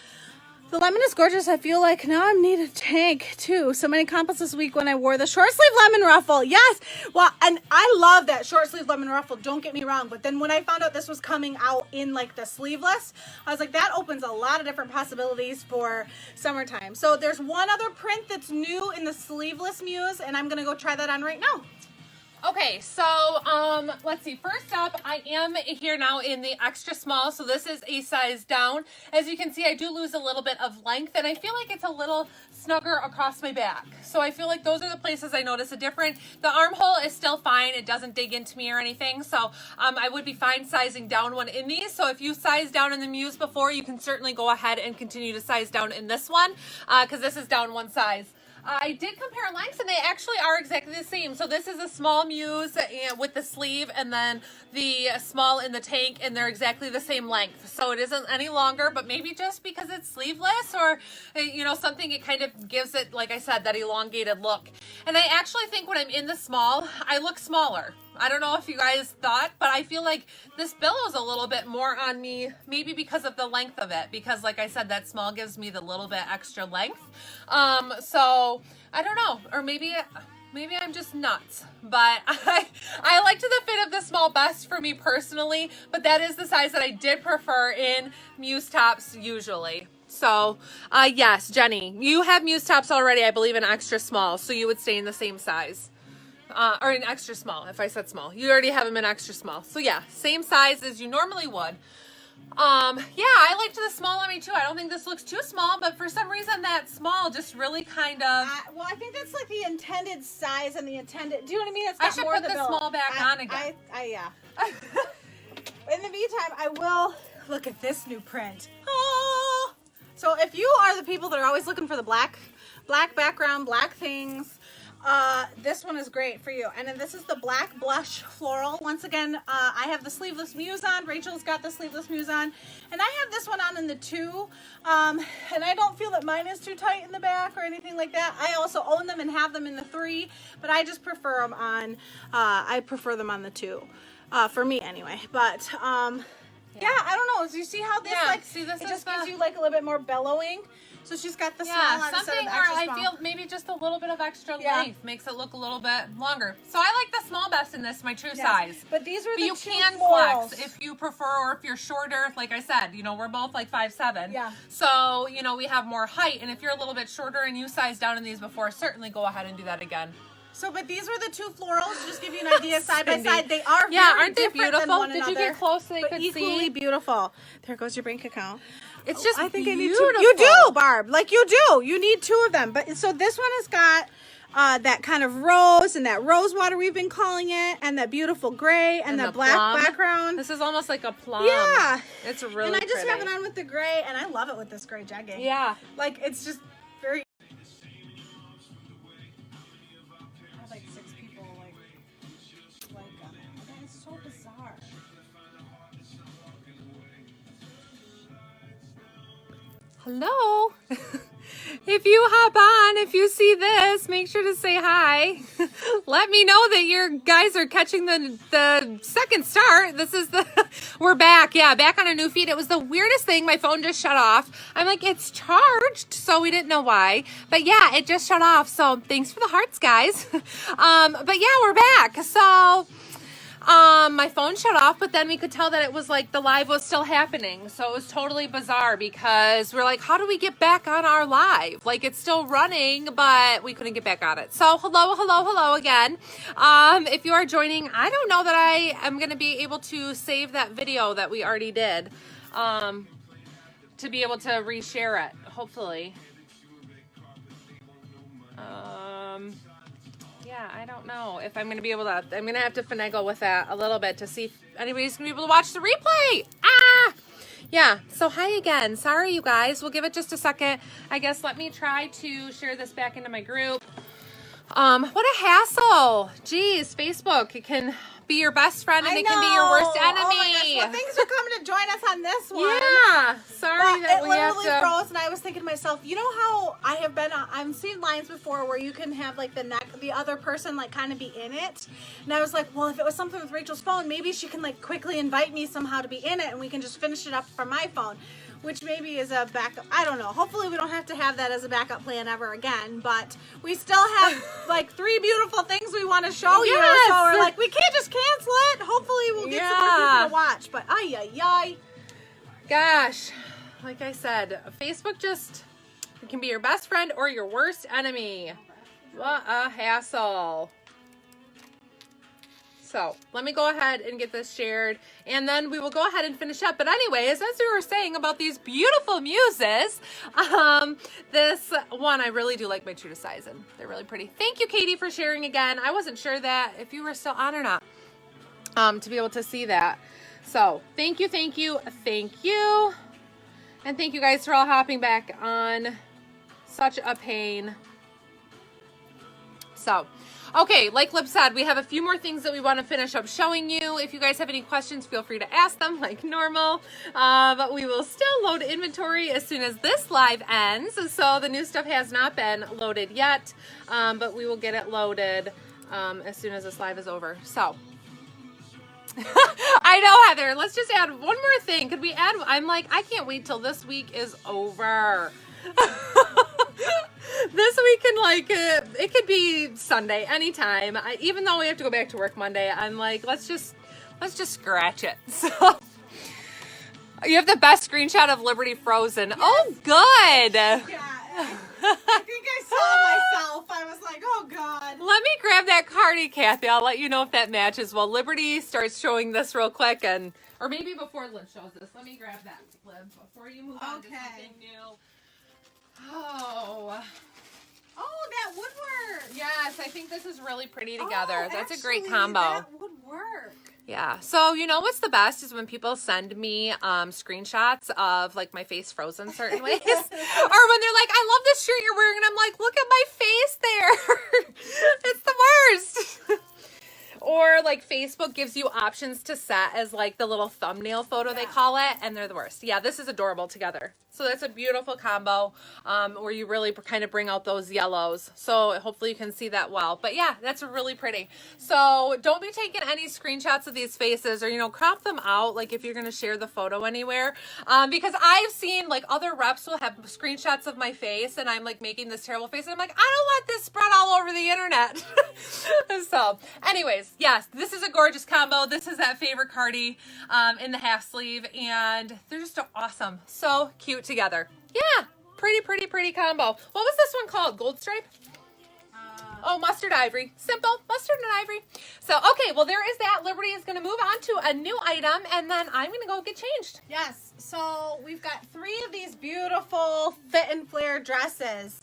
The lemon is gorgeous. I feel like now I need a tank too. So many compliments this week when I wore the short sleeve lemon ruffle. Yes. Well, and I love that short sleeve lemon ruffle. Don't get me wrong. But then when I found out this was coming out in like the sleeveless, I was like, that opens a lot of different possibilities for summertime. So there's one other print that's new in the sleeveless Muse, and I'm going to go try that on right now. Okay, so let's see. First up, I am here now in the extra small, so this is a size down. As you can see, I do lose a little bit of length, and I feel like it's a little snugger across my back. So I feel like those are the places I notice a difference. The armhole is still fine. It doesn't dig into me or anything, so I would be fine sizing down one in these. So if you sized down in the Muse before, you can certainly go ahead and continue to size down in this one, because this is down one size. I did compare lengths, and they actually are exactly the same. So this is a small Muse with the sleeve, and then the small in the tank, and they're exactly the same length. So it isn't any longer, but maybe just because it's sleeveless or, you know, something, it kind of gives it, like I said, that elongated look. And I actually think when I'm in the small, I look smaller. I don't know if you guys thought, but I feel like this billows a little bit more on me, maybe because of the length of it, because like I said, that small gives me the little bit extra length. So I don't know, or maybe I'm just nuts, but I liked the fit of the small best for me personally, but that is the size that I did prefer in Muse tops usually. So yes, Jenny, you have Muse tops already, I believe, in extra small, so you would stay in the same size. Or in extra small, if I said small. You already have them in extra small. So yeah, same size as you normally would. Yeah, I liked the small on me too. I don't think this looks too small, but for some reason that small just really kind of... well, I think that's like the intended size and the intended... Do you know what I mean? It's I got should more put of the small back on again. Yeah. In the meantime, I will look at this new print. Oh! So if you are the people that are always looking for the black background, black things... this one is great for you. And then this is the black blush floral. Once again, I have the sleeveless Muse on. Rachel's got the sleeveless Muse on. And I have this one on in the 2. And I don't feel that mine is too tight in the back or anything like that. I also own them and have them in the 3, but I just prefer them on, I prefer them on the 2. For me anyway. But, yeah, I don't know. Do you see how this, it just gives you like a little bit more bellowing? So she's got the small on instead of the something extra where small. I feel maybe just a little bit of extra length makes it look a little bit longer. So I like the small best in this, my true size. But these were the you two can florals. flex if you prefer, or if you're shorter. Like I said, you know, we're both like 5'7". Yeah. So, you know, we have more height. And if you're a little bit shorter and you sized down in these before, certainly go ahead and do that again. So, but these were the two florals, just give you an idea side by side. They are very aren't they different beautiful? than one Did another, you get close so they could equally see? beautiful. There goes your bank account. It's just I think beautiful. I need two. You do, Barb. Like you do. You need 2 of them. But so this one has got that kind of rose and that rose water we've been calling it, and that beautiful gray and that black plum. background. This is almost like a plum. Yeah. It's really And I just pretty. have it on with the gray, and I love it with this gray jegging. Yeah. Like it's just very. I have like 6 people like that is so bizarre. Hello. If you hop on, if you see this, make sure to say hi. Let me know that your guys are catching the second start. This is we're back. Yeah, back on a new feed. It was the weirdest thing. My phone just shut off. I'm like, it's charged, so we didn't know why. But yeah, it just shut off. So thanks for the hearts, guys. But yeah, we're back. So my phone shut off, but then we could tell that it was like the live was still happening. So it was totally bizarre because we're like, how do we get back on our live? Like it's still running, but we couldn't get back on it. So hello again. If you are joining, I don't know that I am going to be able to save that video that we already did. to be able to reshare it, hopefully. Yeah, I don't know if I'm going to be able to, I'm going to have to finagle with that a little bit to see if anybody's going to be able to watch the replay. Yeah, so hi again. Sorry, you guys. We'll give it just a second. I guess let me try to share this back into my group. What a hassle. Geez, Facebook, it can be your best friend and it can be your worst enemy. Oh my gosh. Well, thanks for coming to join us on this one. Yeah, sorry that we have to. It literally froze, and I was thinking to myself, you know how I've seen lines before where you can have like the other person like kind of be in it, and I was like, well, if it was something with Rachel's phone, maybe she can like quickly invite me somehow to be in it, and we can just finish it up from my phone. Which maybe is a backup. I don't know. Hopefully we don't have to have that as a backup plan ever again. But we still have like 3 beautiful things we want to show you. So we're like, we can't just cancel it. Hopefully we'll get some more people to watch. But ay. Gosh, like I said, Facebook it can be your best friend or your worst enemy. What a hassle. So let me go ahead and get this shared, and then we will go ahead and finish up. But anyways, as we were saying about these beautiful muses, this one, I really do like my true to size, and they're really pretty. Thank you, Katie, for sharing again. I wasn't sure that if you were still on or not, to be able to see that. So thank you. And thank you guys for all hopping back on. Such a pain. So, okay, like Lip said, we have a few more things that we want to finish up showing you. If you guys have any questions, feel free to ask them like normal. But we will still load inventory as soon as this live ends. So the new stuff has not been loaded yet, but we will get it loaded as soon as this live is over. So, I know, Heather, let's just add one more thing. Could we add, I'm like, I can't wait till this week is over. This weekend, like, it could be Sunday, anytime. Even though we have to go back to work Monday, I'm like, let's just scratch it. So, you have the best screenshot of Liberty frozen. Yes. Oh, good. Yeah, I think I saw myself. I was like, oh, God. Let me grab that Cardi, Kathy. I'll let you know if that matches. Well, Liberty starts showing this real quick, or maybe before Liv shows this. Let me grab that, Liv, before you move on to something new. Oh, that would work. Yes, I think this is really pretty together. That's actually, a great combo. That would work. Yeah. So, you know what's the best is when people send me screenshots of like my face frozen certain ways. Or when they're like, I love this shirt you're wearing. And I'm like, look at my face there. It's the worst. Or like Facebook gives you options to set as like the little thumbnail photo, they call it, and they're the worst. Yeah, this is adorable together. So that's a beautiful combo where you really kind of bring out those yellows. So hopefully you can see that well. But yeah, that's really pretty. So don't be taking any screenshots of these faces, or, you know, crop them out like if you're going to share the photo anywhere. Because I've seen like other reps will have screenshots of my face and I'm like making this terrible face. And I'm like, I don't want this spread all over the internet. So anyways, yes, this is a gorgeous combo. This is that favorite Cardi in the half sleeve, and they're just awesome. So cute together. Yeah, pretty combo. What was this one called? Gold stripe? Oh, mustard ivory. Simple, mustard and ivory. So, okay, well, there is that. Liberty is going to move on to a new item, and then I'm going to go get changed. Yes, so we've got 3 of these beautiful fit and flare dresses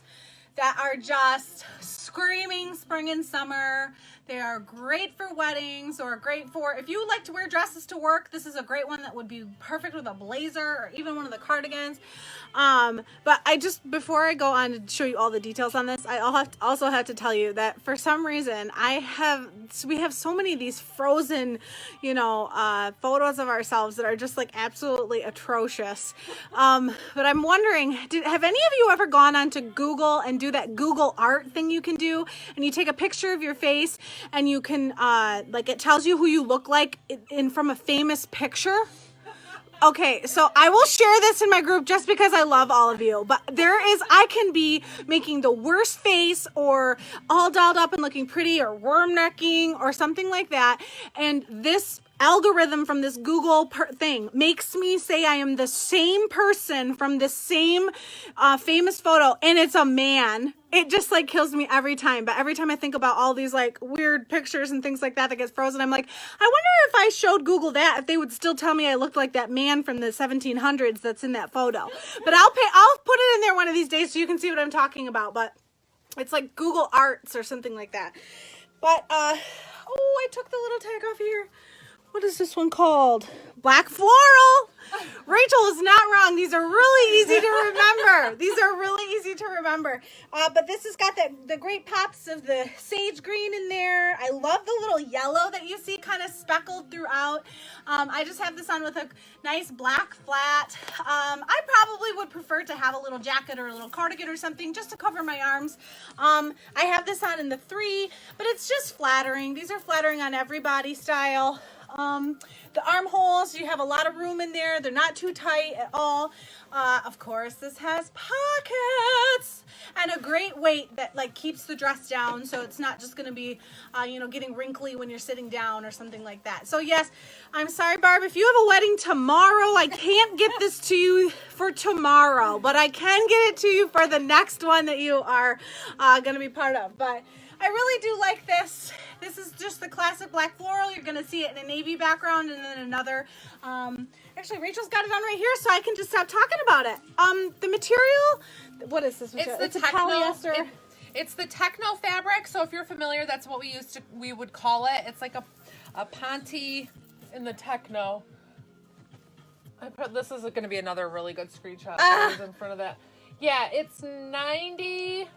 that are just screaming spring and summer. They are great for weddings, or great for, if you like to wear dresses to work, this is a great one that would be perfect with a blazer or even one of the cardigans. But before I go on to show you all the details on this, I also have to tell you that for some reason we have so many of these frozen, photos of ourselves that are just like absolutely atrocious. But I'm wondering, have any of you ever gone onto Google and do that Google art thing you can do, and you take a picture of your face and you can it tells you who you look like from a famous picture? Okay, so I will share this in my group just because I love all of you. But I can be making the worst face or all dolled up and looking pretty or worm necking or something like that. And this algorithm from this Google thing makes me say I am the same person from the same famous photo, and it's a man. It just like kills me every time. But every time I think about all these like weird pictures and things like that that gets frozen, I'm like, I wonder if I showed Google that, if they would still tell me I looked like that man from the 1700s that's in that photo. But I'll put it in there one of these days so you can see what I'm talking about. But it's like Google Arts or something like that. But oh, I took the little tag off here. What is this one called? Black Floral. Rachel is not wrong. These are really easy to remember. These are really easy to remember. But this has got the great pops of the sage green in there. I love the little yellow that you see kind of speckled throughout. I just have this on with a nice black flat. I probably would prefer to have a little jacket or a little cardigan or something just to cover my arms. I have this on in the 3, but it's just flattering. These are flattering on every body style. The armholes, you have a lot of room in there. They're not too tight at all. Of course, this has pockets and a great weight that like keeps the dress down, so it's not just going to be, getting wrinkly when you're sitting down or something like that. So yes, I'm sorry, Barb, if you have a wedding tomorrow, I can't get this to you for tomorrow, but I can get it to you for the next one that you are going to be part of. But I really do like this. This is just the classic black floral. You're going to see it in a navy background and then another. Actually, Rachel's got it on right here, so I can just stop talking about it. The material, what is this material? It's a polyester. It's the techno fabric. So if you're familiar, that's what we would call it. It's like a ponte in the techno. This is going to be another really good screenshot. In front of that. Yeah, it's 96%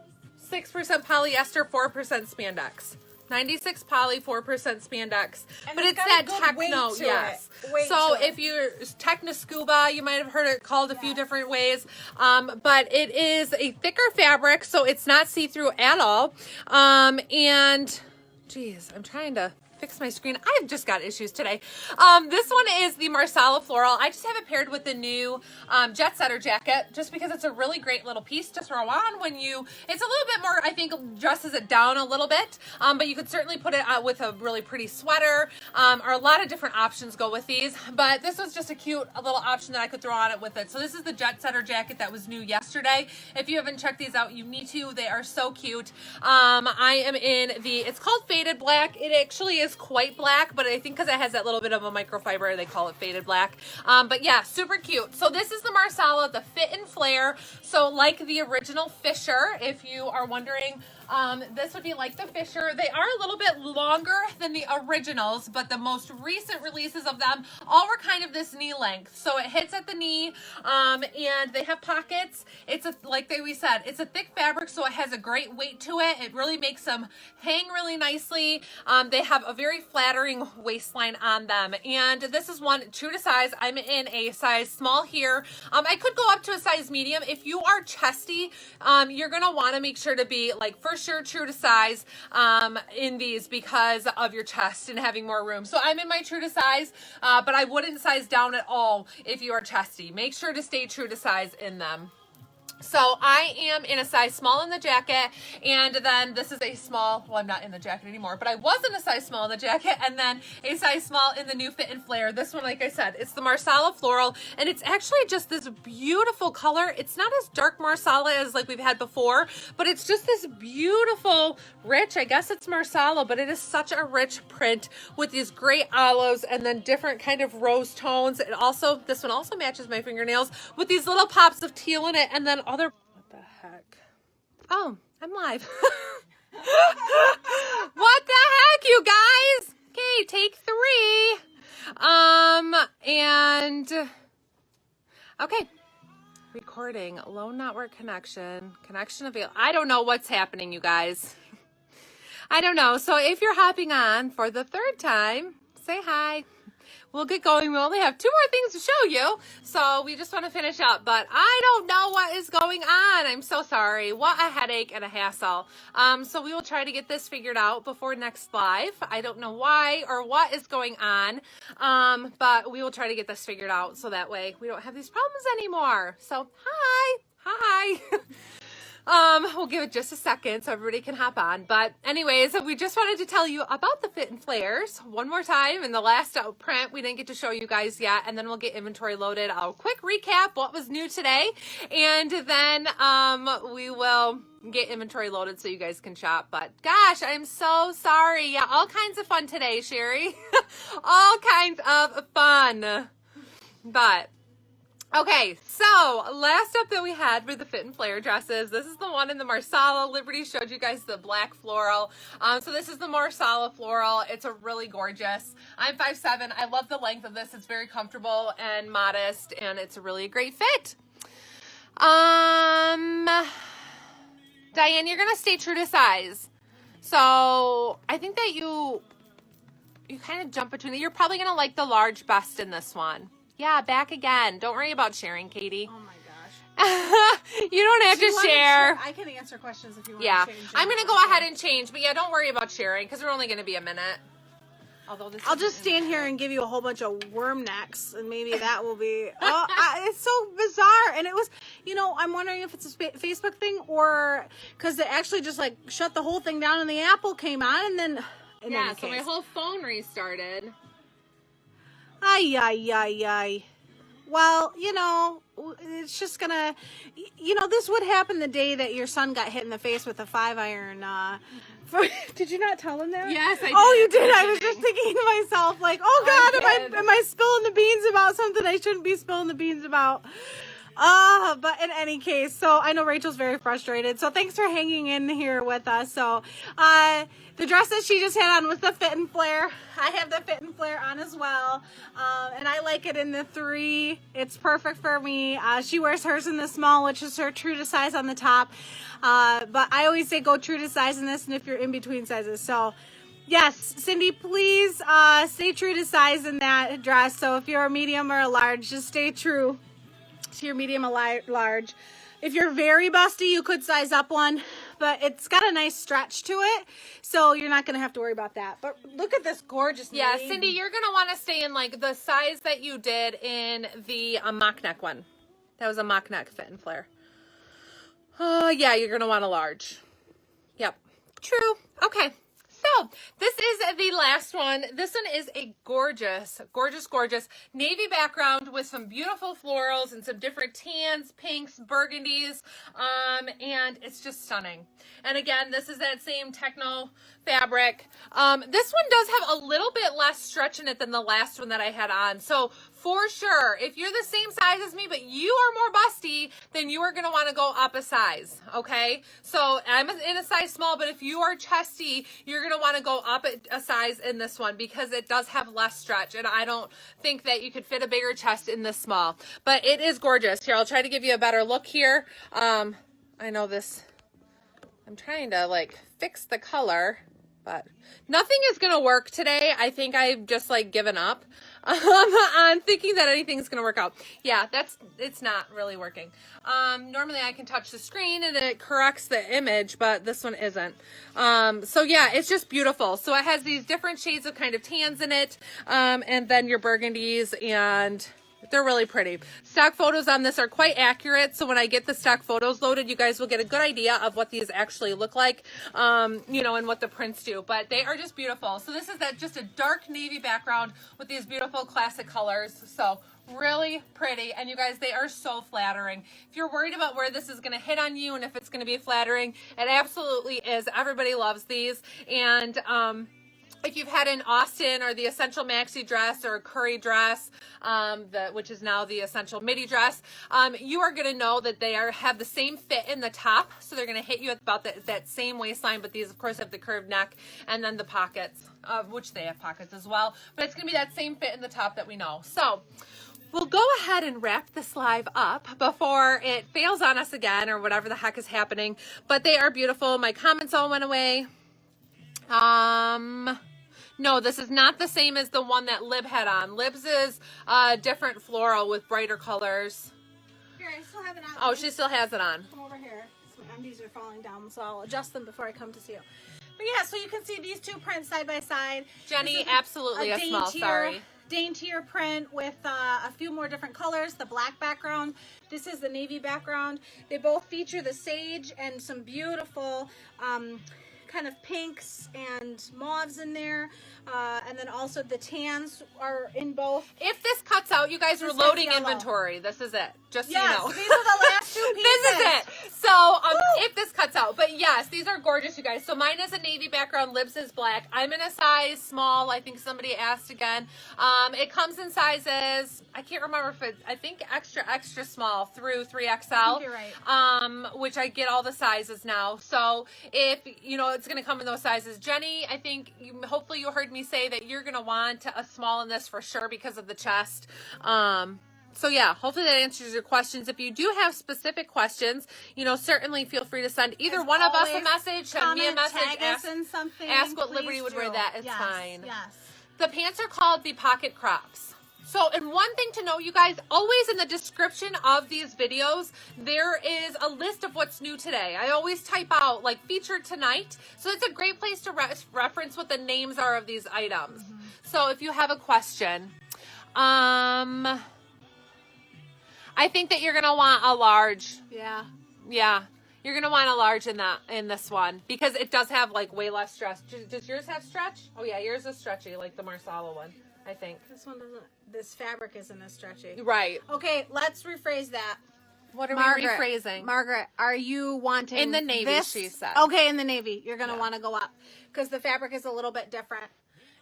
polyester, 4% spandex. 96 poly, 4% spandex. And but it's that techno, yes. So if you're techno scuba, you might have heard it called a few different ways. But it is a thicker fabric, so it's not see-through at all. And geez, I'm trying to fix my screen. I've just got issues today. This one is the Marsala Floral. I just have it paired with the new Jetsetter Jacket just because it's a really great little piece to throw on when it's a little bit more, I think, dresses it down a little bit, but you could certainly put it with a really pretty sweater, or a lot of different options go with these, but this was just a cute little option that I could throw on it with it. So this is the Jetsetter Jacket that was new yesterday. If you haven't checked these out, you need to. They are so cute. I am in it's called Faded Black. It actually is quite black, but I think because it has that little bit of a microfiber, they call it Faded Black. But yeah, super cute. So this is the Marsala the Fit-and-Flare. So like the original Fisher, if you are wondering, this would be like the Fisher. They are a little bit longer than the originals, but the most recent releases of them all were kind of this knee length. So it hits at the knee, and they have pockets. Like we said, it's a thick fabric, so it has a great weight to it. It really makes them hang really nicely. They have a very flattering waistline on them, and this is one true to size. I'm in a size small here. I could go up to a size medium. If you are chesty, you're gonna want to make sure to be like for sure true to size in these because of your chest and having more room. So I'm in my true to size, but I wouldn't size down at all if you are chesty. Make sure to stay true to size in them. So I am in a size small in the jacket, and then this is a small, well, I'm not in the jacket anymore, but I was in a size small in the jacket, and then a size small in the new Fit-and-Flare. This one, like I said, it's the Marsala Floral, and it's actually just this beautiful color. It's not as dark Marsala as like we've had before, but it's just this beautiful, rich, I guess it's Marsala, but it is such a rich print with these great olives and then different kind of rose tones. This one also matches my fingernails with these little pops of teal in it, and then what the heck? Oh, I'm live. What the heck, you guys? Okay, take 3. Okay. Recording, low network connection available. I don't know what's happening, you guys. I don't know. So if you're hopping on for the 3rd time, say hi. We'll get going. We only have 2 more things to show you, so we just want to finish up, but I don't know what is going on. I'm so sorry. What a headache and a hassle. So we will try to get this figured out before next live. I don't know why or what is going on, but we will try to get this figured out so that way we don't have these problems anymore. So hi. We'll give it just a second so everybody can hop on. But anyways, we just wanted to tell you about the Fit and Flares one more time. In the last print, we didn't get to show you guys yet, and then we'll get inventory loaded. I'll quick recap what was new today, and then we will get inventory loaded so you guys can shop. But gosh, I'm so sorry. Yeah, all kinds of fun today, Sherry. All kinds of fun. But okay, so last up that we had were the Fit and Flare dresses. This is the one in the Marsala. Liberty showed you guys the black floral. So this is the Marsala Floral. It's a really gorgeous. I'm 5'7". I love the length of this. It's very comfortable and modest, and it's a really great fit. Diane, you're gonna stay true to size. So I think that you kind of jump between. You're probably gonna like the large best in this one. Yeah, back again. Don't worry about sharing, Katie. Oh my gosh. You don't have to share. I can answer questions if you want Yeah, to change. I'm gonna go ahead and change, but yeah, don't worry about sharing because we're only gonna be a minute. Although this I'll just stand here and give you a whole bunch of worm necks, and maybe that will be. It's so bizarre, and it was. I'm wondering if it's a Facebook thing or because it actually just like shut the whole thing down, and the Apple came on, and then. Yeah, so my whole phone restarted. Ay, ay, ay, ay. Well, it's just gonna, this would happen the day that your son got hit in the face with a 5-iron. Did you not tell him that? Yes, I did. Oh, you did. I was just thinking to myself, like, oh God, am I spilling the beans about something I shouldn't be spilling the beans about? But in any case, so I know Rachel's very frustrated. So thanks for hanging in here with us. So, the dress that she just had on was the Fit and Flare. I have the Fit and Flare on as well. And I like it in the 3. It's perfect for me. She wears hers in the small, which is her true to size on the top. But I always say go true to size in this and if you're in between sizes. So, yes, Cindy, please, stay true to size in that dress. So if you're a medium or a large, just stay true to your medium or large. If you're very busty, you could size up one, but it's got a nice stretch to it, so you're not going to have to worry about that. But look at this gorgeous Yeah, Cindy, you're going to want to stay in like the size that you did in the mock neck one. That was a mock neck Fit and Flare. Oh, yeah, you're going to want a large. Yep. True. Okay. So this is the last one. This one is a gorgeous, gorgeous, gorgeous navy background with some beautiful florals and some different tans, pinks, burgundies, and it's just stunning. And again, this is that same techno fabric. This one does have a little bit less stretch in it than the last one that I had on. So for sure, if you're the same size as me, but you are more busty, then you are going to want to go up a size, okay? So I'm in a size small, but if you are chesty, you're going to want to go up a size in this one because it does have less stretch, and I don't think that you could fit a bigger chest in this small. But it is gorgeous. Here, I'll try to give you a better look here. I know this, I'm trying to like fix the color, but nothing is going to work today. I think I've just like given up on thinking that anything's going to work out. Yeah, it's not really working. Normally I can touch the screen and it corrects the image, but this one isn't. So yeah, it's just beautiful. So it has these different shades of kind of tans in it. And then your burgundies, and they're really pretty. Stock photos on this are quite accurate. So when I get the stock photos loaded, you guys will get a good idea of what these actually look like, and what the prints do. But they are just beautiful. So this is just a dark navy background with these beautiful classic colors. So really pretty. And you guys, they are so flattering. If you're worried about where this is going to hit on you and if it's going to be flattering, it absolutely is. Everybody loves these. And, if you've had an Austin or the Essential Maxi dress or a Curry dress, which is now the Essential Midi dress, you are going to know that they have the same fit in the top. So they're going to hit you at about that same waistline, but these, of course, have the curved neck and then the pockets, which they have pockets as well. But it's going to be that same fit in the top that we know. So we'll go ahead and wrap this live up before it fails on us again or whatever the heck is happening. But they are beautiful. My comments all went away. No, this is not the same as the one that Lib had on. Lib's is a different floral with brighter colors. Here, I still have it on. Oh, she still has it on. Come over here. Some MDs are falling down, so I'll adjust them before I come to see you. But yeah, so you can see these two prints side by side. Jenny, absolutely a small, sorry. daintier print with a few more different colors. The black background. This is the navy background. They both feature the sage and some beautiful kind of pinks and mauves in there, and then also the tans are in both. If this cuts out, you guys, we're loading inventory. This is it. Just so you know. These are the last 2 pieces. This is it. So if this cuts out, but yes, these are gorgeous, you guys. So mine is a navy background, Libs is black. I'm in a size small. I think somebody asked again. It comes in sizes, I can't remember if it's, I think extra small through 3XL. I think you're right. Which I get all the sizes now. So if, you know, it's going to come in those sizes. Jenny, I think, hopefully you heard me say that you're going to want a small in this for sure because of the chest. So yeah, hopefully that answers your questions. If you do have specific questions, you know, certainly feel free to send either one of us a message, send me a message, ask what Liberty would wear. That it's fine. Yes. The pants are called the pocket crops. So, and one thing to know, you guys, always in the description of these videos, there is a list of what's new today. I always type out, like, featured tonight. So it's a great place to reference what the names are of these items. So if you have a question, I think that you're going to want a large. Yeah. Yeah. You're going to want a large in this one because it does have like way less stretch. Does yours have stretch? Oh yeah, yours is stretchy like the Marsala one, I think. This one doesn't, this fabric isn't as stretchy. Right. Okay, let's rephrase that. What are we rephrasing? Margaret, are you wanting in the navy, this? She said. Okay, in the navy. You're going to want to go up because the fabric is a little bit different.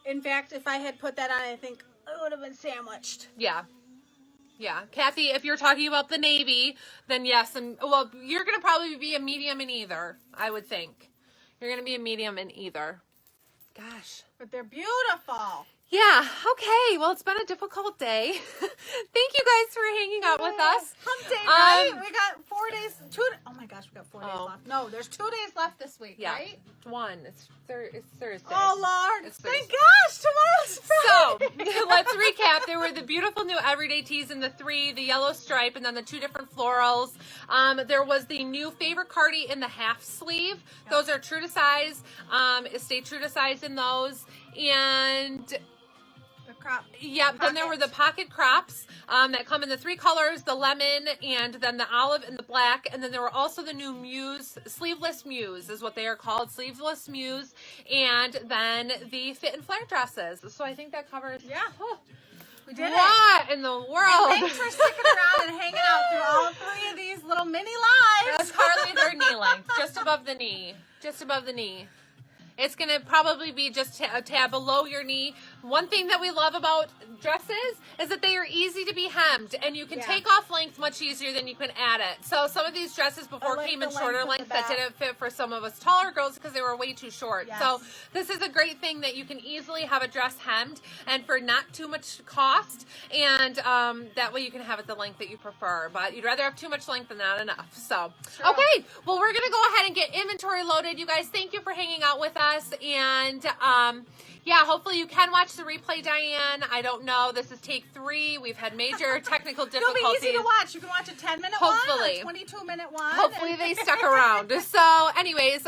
In fact, if I had put that on, I think it would have been sandwiched. Yeah. Yeah. Kathy, if you're talking about the navy, then yes. And well, you're going to probably be a medium in either, I would think. You're going to be a medium in either. Gosh. But they're beautiful. Yeah. Okay. Well, it's been a difficult day. Thank you guys for hanging out with us. Hump day, right? We got 4 days. Oh my gosh, we got 4 days left. No, there's 2 days left this week, right? One. It's Thursday. Oh, Lord. It's Thursday. Thank gosh, tomorrow's Friday. So, let's recap. There were the beautiful new everyday tees in the 3, the yellow stripe, and then the 2 different florals. There was the new favorite Cardi in the half sleeve. Yep. Those are true to size. Stay true to size in those. And crop. Yep. Then there were the pocket crops that come in the 3 colors, the lemon and then the olive and the black. And then there were also the new Muse, Sleeveless Muse is what they are called, Sleeveless Muse. And then the fit-and-flare dresses. So I think that covers. Yeah. We did what in the world? And thanks for sticking around and hanging out through all 3 of these little mini lives. Carly, they're knee length, just above the knee. Just above the knee. It's going to probably be just a tab below your knee. One thing that we love about dresses is that they are easy to be hemmed, and you can take off length much easier than you can add it. So some of these dresses before came in shorter length that didn't fit for some of us taller girls because they were way too short. Yes. So this is a great thing that you can easily have a dress hemmed and for not too much cost, and that way you can have it the length that you prefer. But you'd rather have too much length than not enough. So, okay, well, we're going to go ahead and get inventory loaded. You guys, thank you for hanging out with us, and yeah, hopefully you can watch the replay, Diane. I don't know. This is take 3. We've had major technical difficulties. It'll be easy to watch. You can watch a 10-minute one, a 22-minute one. Hopefully they stuck around. So anyways,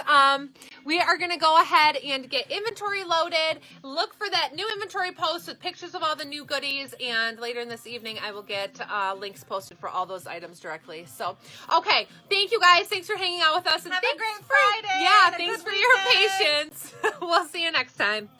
we are going to go ahead and get inventory loaded. Look for that new inventory post with pictures of all the new goodies. And later in this evening, I will get links posted for all those items directly. So, okay. Thank you guys. Thanks for hanging out with us. And have a great Friday. Yeah, thanks for your patience. We'll see you next time.